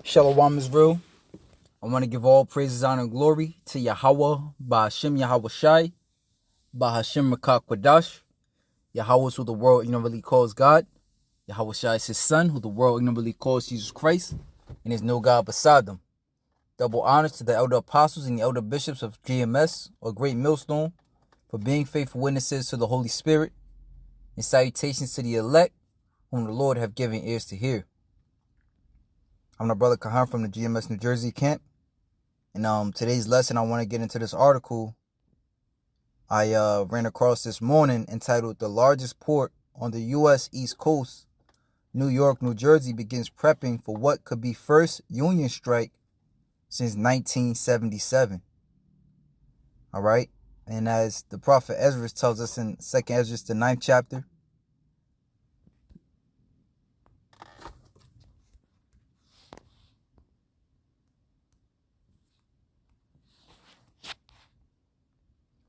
Shalom Israel. I want to give all praises, honor, and glory to Yahweh, Ba'Hashem Yahweh Shai, Ba'Hashem Rakak Kwadash. Yahweh is who the world ignorantly calls God. Yahweh Shai is his son, who the world ignorantly calls Jesus Christ, and there's no God beside them. Double honors to the elder apostles and the elder bishops of GMS, or Great Millstone, for being faithful witnesses to the Holy Spirit, and salutations to the elect, whom the Lord have given ears to hear. I'm the brother Kahan from the GMS New Jersey camp. And today's lesson, I want to get into this article I ran across this morning entitled "The Largest Port on the U.S. East Coast, New York, New Jersey, begins prepping for what could be first union strike since 1977. All right. And as the prophet Ezra tells us in 2nd Ezra, the 9th chapter,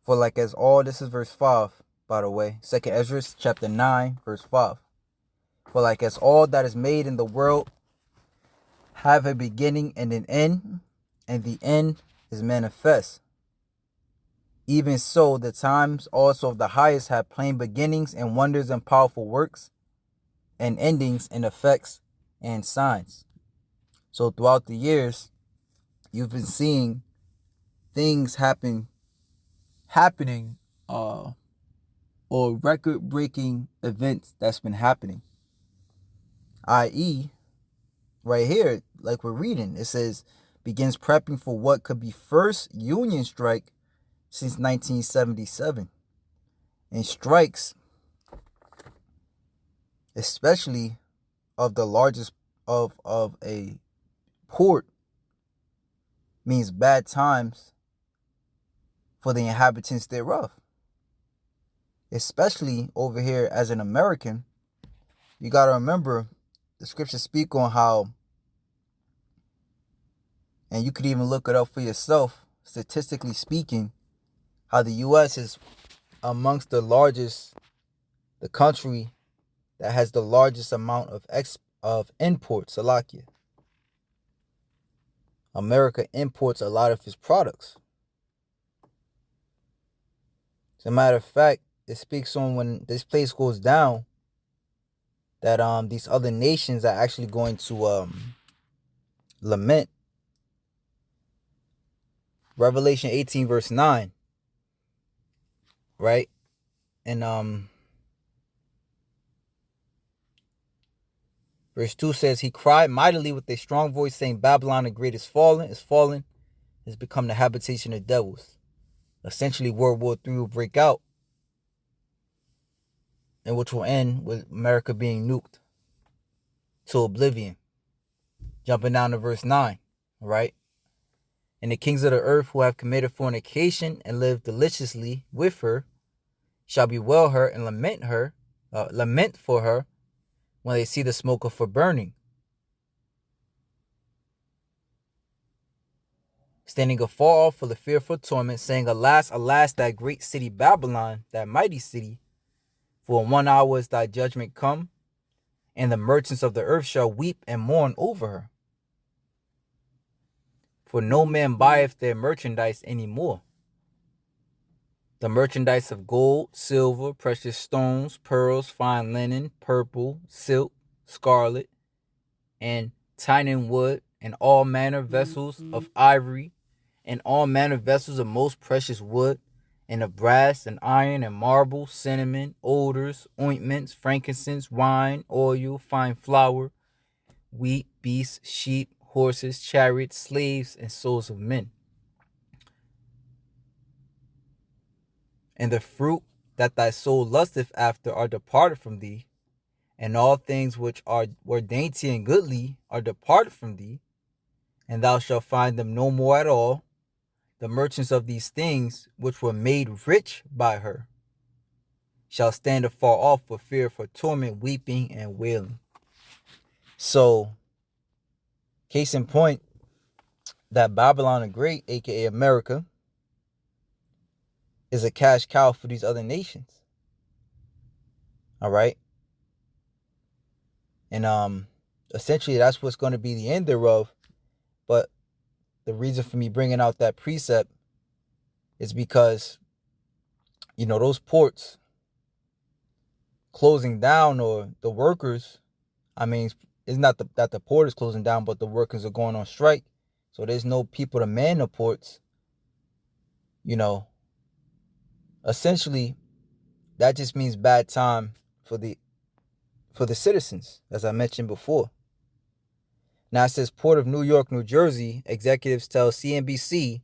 for like as all, this is verse 5, by the way, 2nd Ezra chapter 9, verse 5. For like as all that is made in the world have a beginning and an end, and the end is manifest. Even so, the times also of the highest have plain beginnings and wonders and powerful works, and endings and effects and signs. So throughout the years, you've been seeing things happening, or record-breaking events that's been happening. I.e., right here, like we're reading, it says, begins prepping for what could be first union strike since 1977. And strikes, especially of the largest of a port, means bad times for the inhabitants thereof. Especially over here as an American, you got to remember the scriptures speak on how, and you could even look it up for yourself, statistically speaking, how the U.S. is amongst the country that has the largest amount of imports. Salakia. America imports a lot of its products. As a matter of fact, it speaks on when this place goes down that these other nations are actually going to lament. Revelation 18 verse 9, right? And verse 2 says, he cried mightily with a strong voice, saying, Babylon the great is fallen, has become the habitation of devils. Essentially, World War III will break out, and which will end with America being nuked to oblivion. Jumping down to verse 9, right? And the kings of the earth who have committed fornication and lived deliciously with her shall bewail her and lament for her when they see the smoke of her burning. Standing afar off for the fearful torment, saying, Alas, alas, that great city Babylon, that mighty city, for in 1 hour is thy judgment come, and the merchants of the earth shall weep and mourn over her. For no man buyeth their merchandise any more. The merchandise of gold, silver, precious stones, pearls, fine linen, purple, silk, scarlet, and Tynan wood, and all manner vessels of ivory, and all manner vessels of most precious wood, and of brass and iron and marble, cinnamon, odors, ointments, frankincense, wine, oil, fine flour, wheat, beasts, sheep, horses, chariots, slaves, and souls of men. And the fruit that thy soul lusteth after are departed from thee, and all things which were dainty and goodly are departed from thee, and thou shalt find them no more at all. The merchants of these things, which were made rich by her, shall stand afar off for fear, for torment, weeping, and wailing. So, case in point, that Babylon the Great, aka America, is a cash cow for these other nations. All right? And essentially that's what's going to be the end thereof the reason for me bringing out that precept is because, those ports closing down, or the workers, it's not that the port is closing down, but the workers are going on strike. So there's no people to man the ports. Essentially, that just means bad time for the citizens, as I mentioned before. Now it says Port of New York, New Jersey executives tell CNBC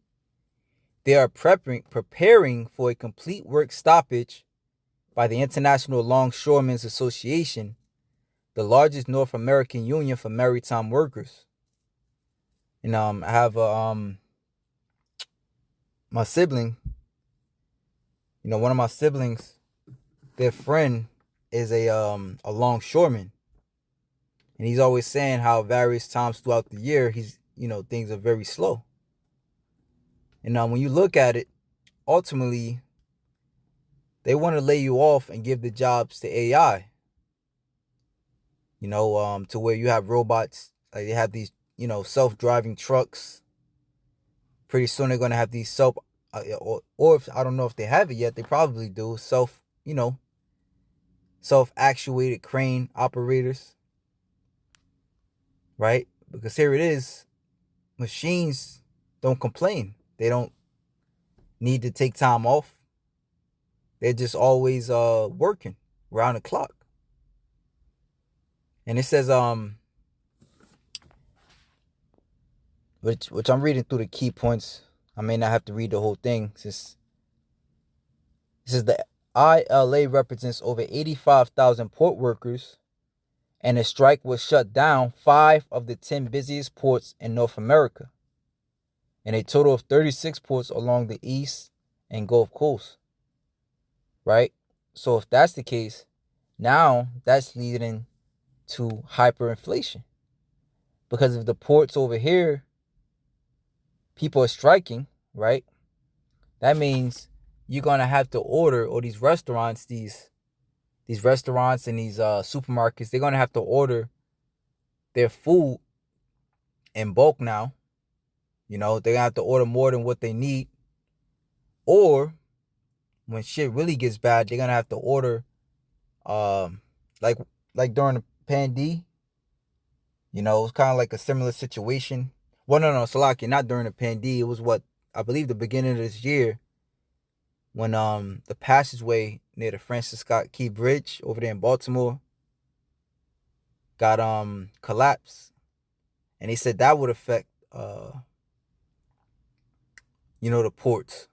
they are preparing for a complete work stoppage by the International Longshoremen's Association, the largest North American union for maritime workers. And I have my sibling. One of my siblings, their friend is a longshoreman, and he's always saying how various times throughout the year things are very slow. And when you look at it, ultimately, they want to lay you off and give the jobs to AI. To where you have robots, like they have these, self-driving trucks. Pretty soon they're gonna have these or if, I don't know if they have it yet, they probably do, self-actuated crane operators, right? Because here it is, machines don't complain. They don't need to take time off. They're just always working around the clock. And it says which I'm reading through the key points. I may not have to read the whole thing. It says the ILA represents over 85,000 port workers, and the strike will shut down 5 of the 10 busiest ports in North America, and a total of 36 ports along the East and Gulf Coast. Right? So if that's the case, now that's leading to hyperinflation. Because if the ports over here, people are striking, right? That means you're gonna have to order, or these restaurants and these supermarkets, they're gonna have to order their food in bulk now. They're gonna have to order more than what they need. Or when shit really gets bad, they're gonna have to order like during the pandemic. It's kind of like a similar situation. Well, no, Salaki, not during the pandemic. It was I believe the beginning of this year, when the passageway near the Francis Scott Key Bridge over there in Baltimore got collapsed. And they said that would affect the ports.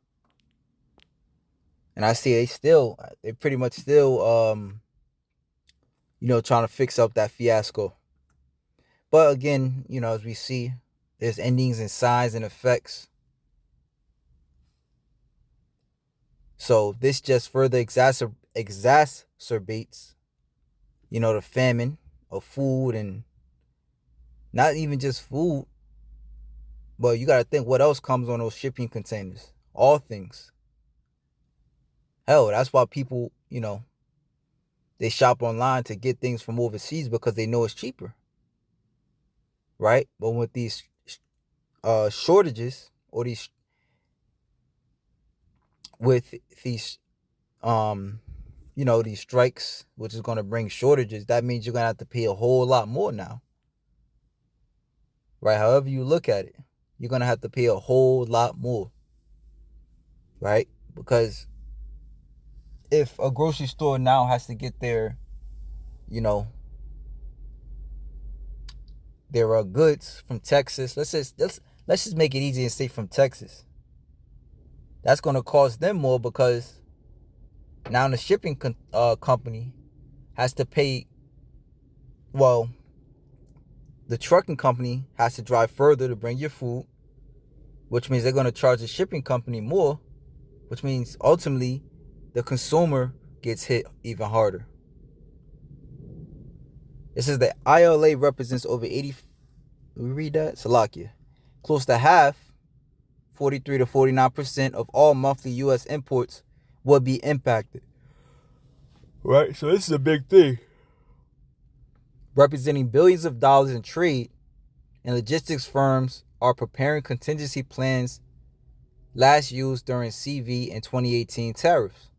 And I see they pretty much still trying to fix up that fiasco. But again, as we see, there's endings and signs and effects. So this just further exacerbates, the famine of food, and not even just food, but you got to think what else comes on those shipping containers. All things. Hell, that's why people, they shop online to get things from overseas, because they know it's cheaper. Right? But with these shortages, or these strikes, which is going to bring shortages, that means you're going to have to pay a whole lot more now. Right? However you look at it, you're going to have to pay a whole lot more. Right? Because if a grocery store now has to get their goods from Texas, let's just make it easy and say from Texas, that's going to cost them more, because now the shipping company has to pay. Well, the trucking company has to drive further to bring your food, which means they're going to charge the shipping company more, which means ultimately the consumer gets hit even harder. It says the ILA represents over 80. We read that? Salakia. Close to half, 43 to 49% of all monthly U.S. imports will be impacted. Right? So this is a big thing. Representing billions of dollars in trade, and logistics firms are preparing contingency plans last used during CV and 2018 tariffs.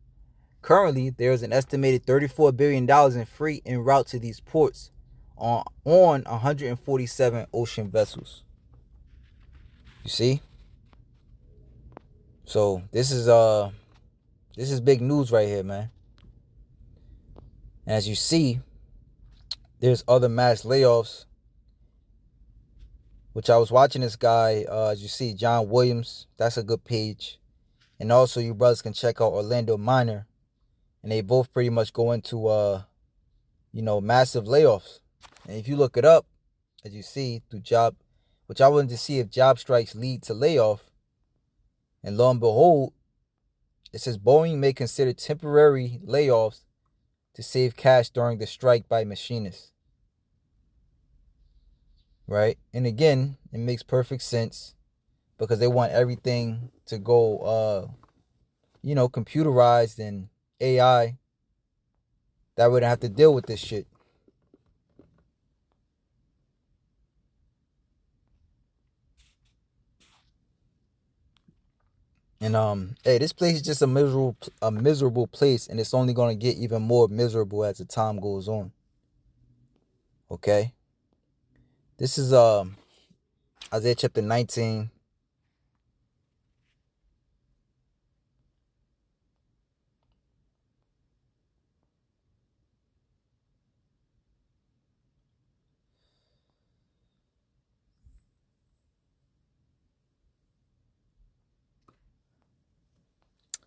Currently, there is an estimated $34 billion in freight en route to these ports on 147 ocean vessels. You see? So this is big news right here, man. And as you see, there's other mass layoffs, which I was watching this guy, as you see, John Williams. That's a good page. And also you brothers can check out Orlando Minor. And they both pretty much go into, massive layoffs. And if you look it up, as you see, through job, which I wanted to see if job strikes lead to layoff. And lo and behold, it says Boeing may consider temporary layoffs to save cash during the strike by machinists. Right? And again, it makes perfect sense because they want everything to go, computerized and AI. That wouldn't have to deal with this shit. And hey, this place is just a miserable place, and it's only gonna get even more miserable as the time goes on. Okay. This is Isaiah chapter 19.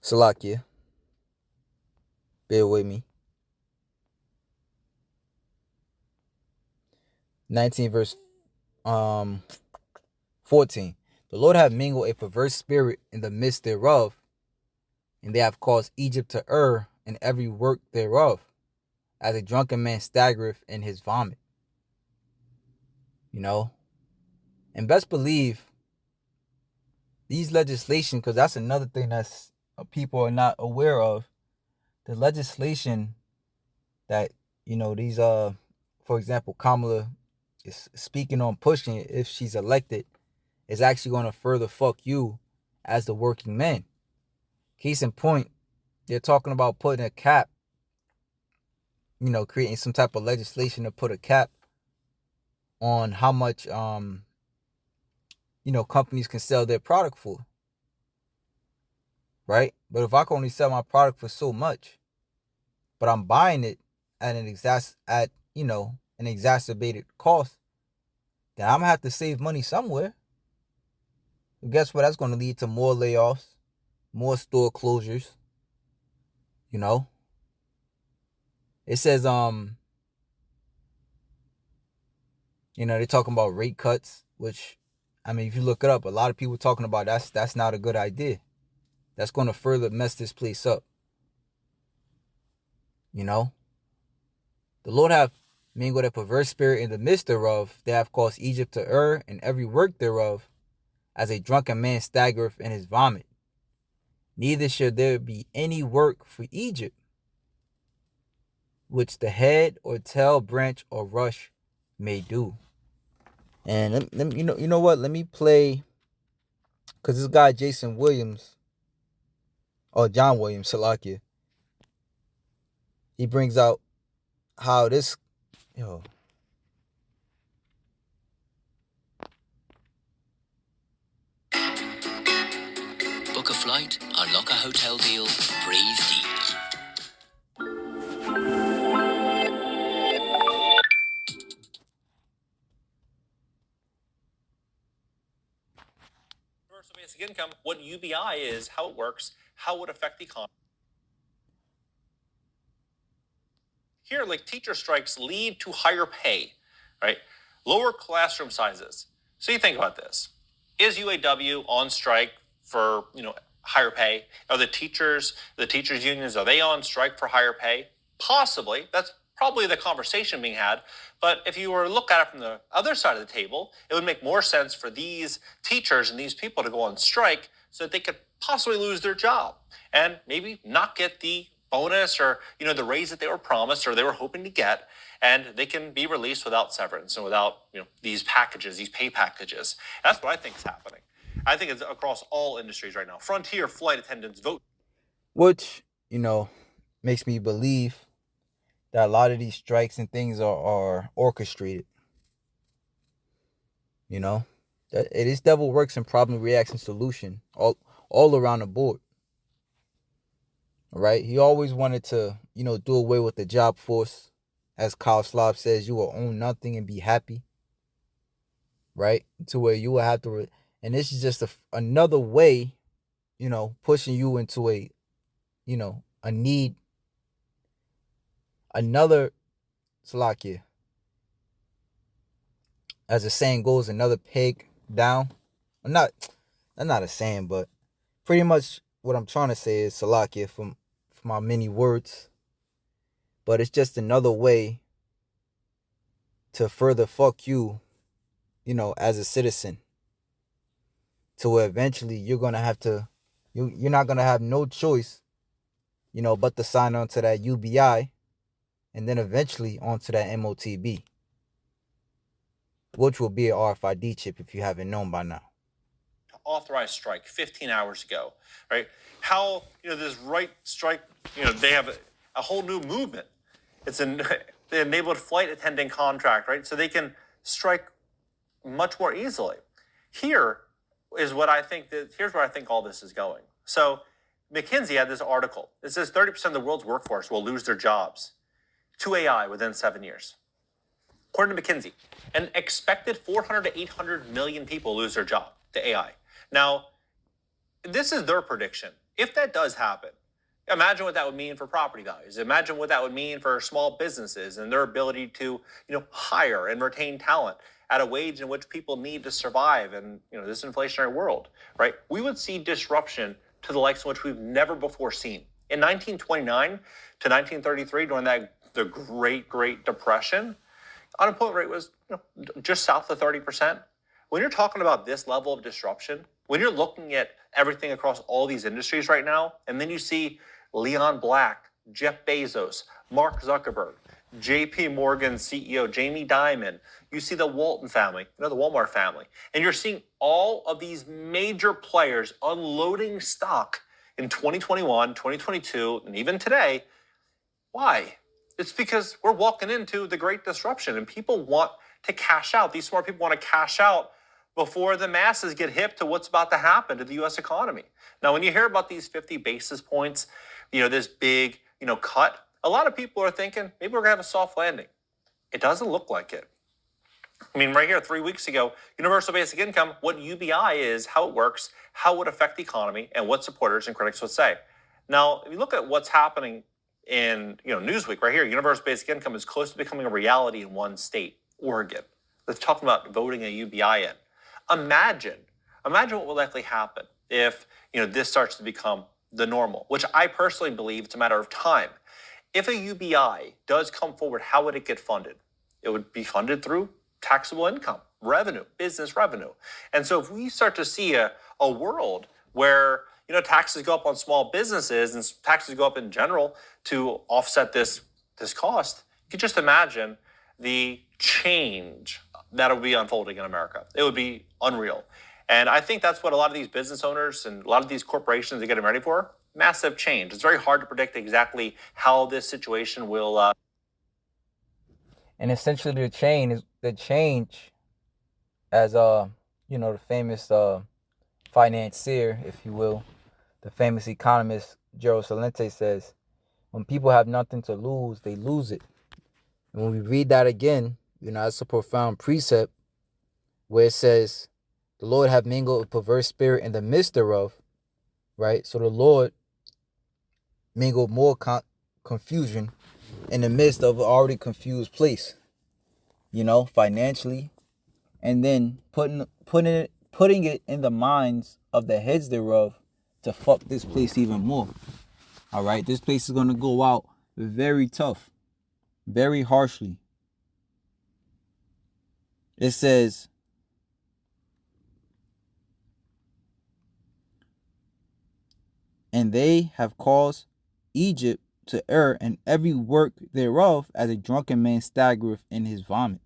Salakia. Bear with me. 19 verse 14. The Lord hath mingled a perverse spirit in the midst thereof, and they have caused Egypt to err in every work thereof, as a drunken man staggereth in his vomit. And best believe these legislation, because that's another thing that's people are not aware of. The legislation that these for example, Kamala is speaking on pushing it if she's elected is actually going to further fuck you as the working man. Case in point, they're talking about putting a cap, creating some type of legislation to put a cap on how much companies can sell their product for. Right? But if I can only sell my product for so much, but I'm buying it at an exacerbated cost, then I'm gonna have to save money somewhere. And guess what? That's gonna lead to more layoffs, more store closures. It says they're talking about rate cuts, which if you look it up, a lot of people talking about that's not a good idea. That's going to further mess this place up. The Lord hath mingled a perverse spirit in the midst thereof. They have caused Egypt to err in every work thereof, as a drunken man staggereth in his vomit. Neither shall there be any work for Egypt, which the head or tail, branch or rush may do. And you know what? Let me play, because this guy Jason Williams, or John Williams, Salakia, he brings out how this, Book a flight, unlock a hotel deal, breathe deep. Universal basic income, what UBI is, how it works, how it would affect the economy. Here, teacher strikes lead to higher pay, right? Lower classroom sizes. So you think about this. Is UAW on strike for, higher pay? Are the teachers unions, are they on strike for higher pay? Possibly. That's probably the conversation being had. But if you were to look at it from the other side of the table, it would make more sense for these teachers and these people to go on strike so that they could possibly lose their job and maybe not get the bonus or, the raise that they were promised or they were hoping to get. and they can be released without severance and without these packages, these pay packages. That's what I think is happening. I think it's across all industries right now. Frontier flight attendants vote. Which, makes me believe that a lot of these strikes and things are orchestrated. That it is devil works and problem reaction solution all around the board. All right. He always wanted to, do away with the job force. As Kyle Slob says, you will own nothing and be happy. Right? To where you will have to, and this is just another way, pushing you into a need, another Salakia. As the saying goes, another peg down. That's not a saying, but pretty much what I'm trying to say is Salakia from my many words. But it's just another way to further fuck you, as a citizen. To where eventually you're gonna have to, you're not gonna have no choice, but to sign on to that UBI, and then eventually onto that MOTB, which will be an RFID chip if you haven't known by now. Authorized strike 15 hours ago, right? How, this right strike, they have a whole new movement. It's the enabled flight attendant contract, right? So they can strike much more easily. Here's where I think all this is going. So McKinsey had this article. It says 30% of the world's workforce will lose their jobs to AI within 7 years. According to McKinsey, an expected 400 to 800 million people lose their job to AI. Now, this is their prediction. If that does happen, imagine what that would mean for property values. Imagine what that would mean for small businesses and their ability to, hire and retain talent at a wage in which people need to survive in, this inflationary world, right? We would see disruption to the likes in which we've never before seen. In 1929 to 1933, during the Great Depression, unemployment rate was just south of 30%. When you're talking about this level of disruption, when you're looking at everything across all these industries right now, and then you see Leon Black, Jeff Bezos, Mark Zuckerberg, JP Morgan CEO Jamie Dimon, you see the Walton family, the Walmart family, and you're seeing all of these major players unloading stock in 2021, 2022, and even today. Why? It's because we're walking into the great disruption and people want to cash out. These smart people want to cash out before the masses get hip to what's about to happen to the U.S. economy. Now, when you hear about these 50 basis points, this big, cut, a lot of people are thinking maybe we're going to have a soft landing. It doesn't look like it. I mean, right here, 3 weeks ago, universal basic income, what UBI is, how it works, how it would affect the economy, and what supporters and critics would say. Now, if you look at what's happening in Newsweek right here, universal basic income is close to becoming a reality in one state, Oregon. Let's talk about voting a UBI in. Imagine what will likely happen if this starts to become the normal, which I personally believe it's a matter of time. If a UBI does come forward, how would it get funded? It would be funded through taxable income, revenue, business revenue. And so if we start to see a world where taxes go up on small businesses and taxes go up in general to offset this cost, you could just imagine the change that will be unfolding in America. It would be unreal. And I think that's what a lot of these business owners and a lot of these corporations are getting ready for. Massive change. It's very hard to predict exactly how this situation will. And essentially the change, as the famous financier, if you will, the famous economist Gerald Celente says, when people have nothing to lose, they lose it. And when we read that again, that's a profound precept where it says, the Lord have mingled a perverse spirit in the midst thereof, right? So the Lord mingled more confusion in the midst of an already confused place, financially, and then putting it in the minds of the heads thereof to fuck this place even more. All right, this place is going to go out very tough, very harshly. It says, and they have caused Egypt to err, and every work thereof as a drunken man staggereth in his vomit.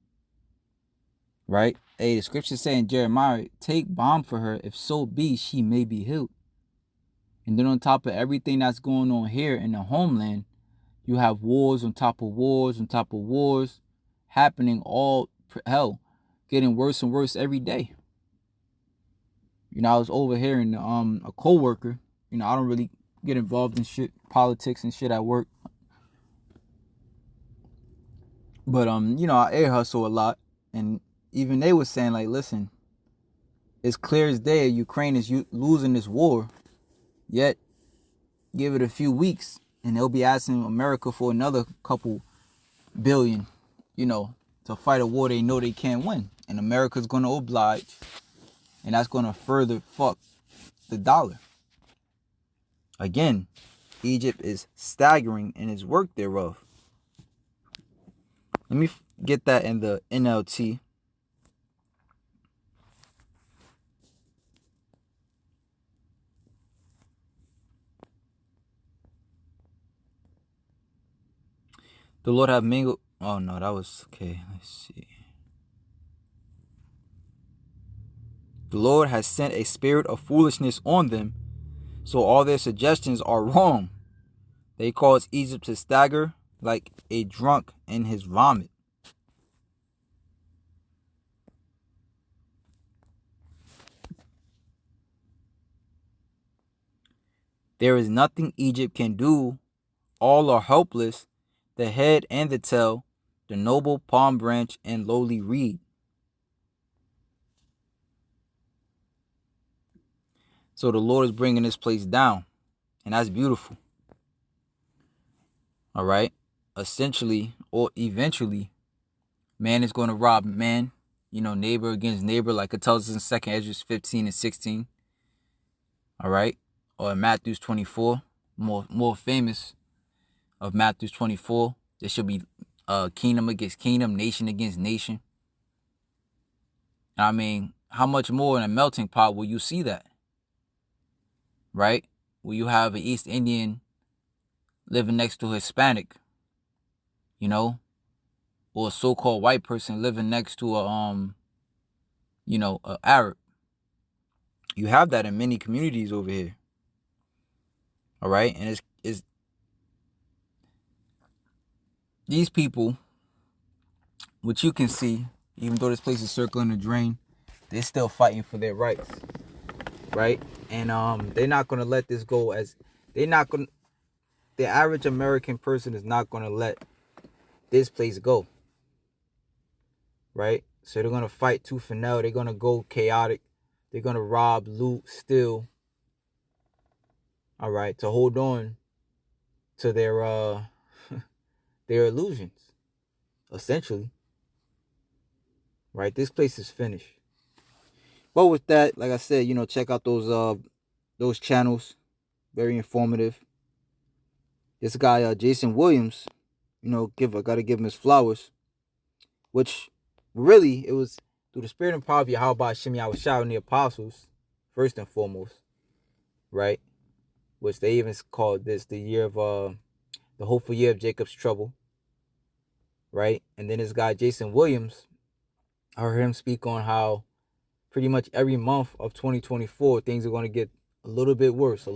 Right? Hey, the scripture saying, Jeremiah, take balm for her, if so be she may be healed. And then on top of everything that's going on here in the homeland, you have wars on top of wars on top of wars happening all getting worse and worse every day. I was overhearing a co-worker. I don't really get involved in shit, politics and shit at work. But I air hustle a lot, and even they were saying like, listen, it's clear as day Ukraine is losing this war, yet give it a few weeks and they'll be asking America for another couple billion, to fight a war they know they can't win. And America's going to oblige, and that's going to further fuck the dollar. Again, Egypt is staggering in its work thereof. Let me get that in the NLT. The Lord have mingled. Oh no, that was okay. Let's see. The Lord has sent a spirit of foolishness on them, so all their suggestions are wrong. They cause Egypt to stagger like a drunk in his vomit. There is nothing Egypt can do. All are helpless, the head and the tail, the noble palm branch and lowly reed. So the Lord is bringing this place down, and that's beautiful. All right? Essentially, or eventually, man is going to rob man, neighbor against neighbor, like it tells us in 2 Ezra 15 and 16. All right? Or in Matthew 24, more famous of Matthew 24. There should be kingdom against kingdom, nation against nation. I mean, how much more in a melting pot will you see that? Right? Will you have an East Indian living next to a Hispanic, or a so-called white person living next to a Arab? You have that in many communities over here. All right? And it's these people, which you can see, even though this place is circling the drain, they're still fighting for their rights. Right? And they're not going to let this go. The average American person is not going to let this place go. Right? So they're going to fight tooth and nail. They're going to go chaotic. They're going to rob, loot, steal. All right, to hold on to their illusions, essentially. Right? This place is finished. But with that, like I said, check out those channels. Very informative. This guy, Jason Williams, I gotta give him his flowers. Which really, it was through the spirit and power of Yahweh Shem Yahushua and the apostles, first and foremost, right? Which they even called this the year of the hopeful year of Jacob's trouble, right? And then this guy Jason Williams, I heard him speak on how pretty much every month of 2024 things are going to get a little bit worse,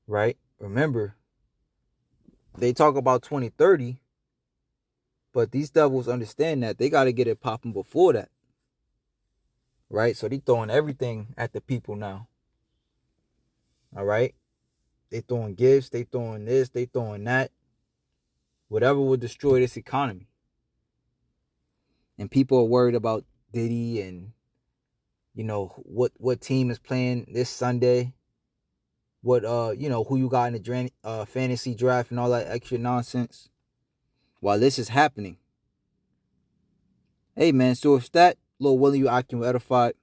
right? Remember, they talk about 2030, but these devils understand that they got to get it popping before that, right? So they throwing everything at the people now. All right? They throwing gifts, they throwing this, they throwing that. Whatever will destroy this economy. And people are worried about Diddy and, what team is playing this Sunday. What, who you got in the fantasy draft and all that extra nonsense. While this is happening. Hey, man, so if that little Willie you acting edified.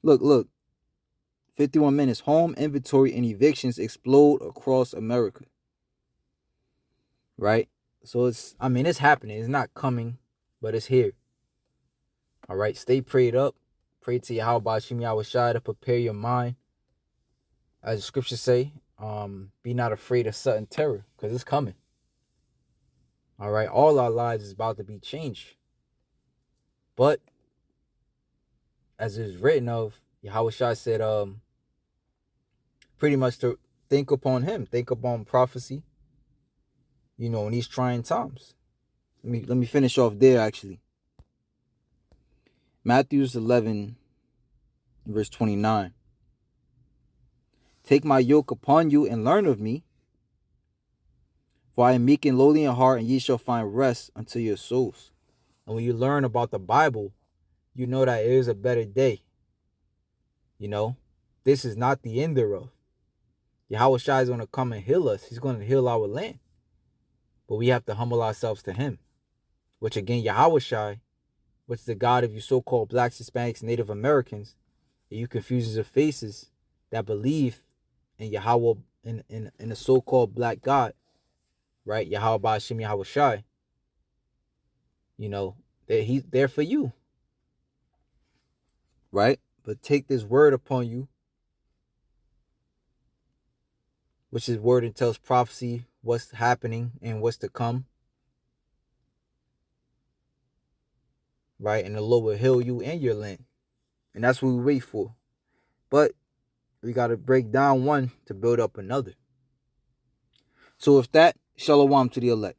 Look. 51 minutes. Home inventory and evictions explode across America. Right? So it's happening. It's not coming, but it's here. All right? Stay prayed up. Pray to Yahweh Shem Yahushua to prepare your mind. as the scriptures say, be not afraid of sudden terror, because it's coming. All right, all our lives is about to be changed. But as it is written of, Yahweh Shai said, pretty much to think upon him, think upon prophecy, in these trying times. Let me finish off there actually. Matthew 11, verse 29. Take my yoke upon you and learn of me, for I am meek and lowly in heart, and ye shall find rest unto your souls. And when you learn about the Bible, you know that it is a better day. This is not the end thereof. Yahweh Shai is going to come and heal us. He's going to heal our land. But we have to humble ourselves to him. Which again, Yahweh Shai, which is the God of you so-called blacks, Hispanics, Native Americans, and you confuses of faces that believe in Yahweh, in the so-called black God, right? Yahweh Ba'ashim Yahweh Shai. He's there for you. Right? But take this word upon you, which is word and tells prophecy, what's happening and what's to come. Right? And the Lord will heal you and your land. And that's what we wait for. But we got to break down one to build up another. So with that, shalom to the elect.